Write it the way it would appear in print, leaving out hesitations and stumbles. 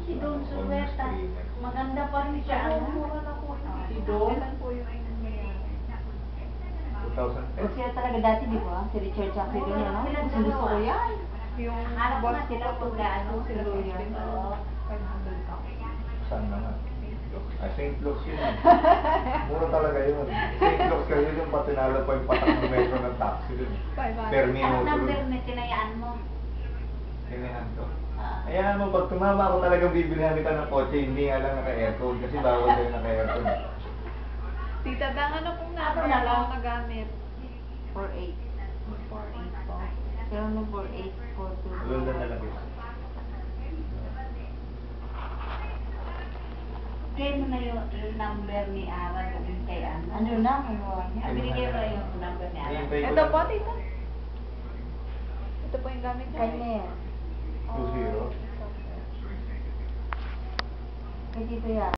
Si Don Suweta. Maganda pa rin siya. Mura na po yun. Si Don? Kailan po yung ayun nangyayari? 2010. O sila talaga dati, di ba? Si Richard tsaka si Don, ano? Gusto ko yan. Yung Alam ko boss na sila ko kung gaano. sila sa Luya. Spain, Oo. 500 pounds. Saan naman? St. Luke's yun eh. Mura talaga yun. St. Luke's kayo yung patinalo pa yung patak ng metro ng taxi dun. 500. Per Ang minuto number dun. na tinayaan mo. Tinihan ko. Ah. Ayan mo, pag tumama ako talagang bibilihan kita ng kotse, hindi nga lang naka-aircon kasi bawal tayo naka-aircon. Tita Dang, ano pong Ako number na na lang. nagamit? 4-8. 4-8 po. Pero no 4-8, 4-2. Lunda na lang yun. Kaya mo na yung number ni Ara doon kay ano. Ano na, ano? Binigay mo na yung number ni Ara. Hihintay ko Ito lang. po, tita. Ito po yung gamit ko. Kanya yan. 2-0. Kay Tito yan.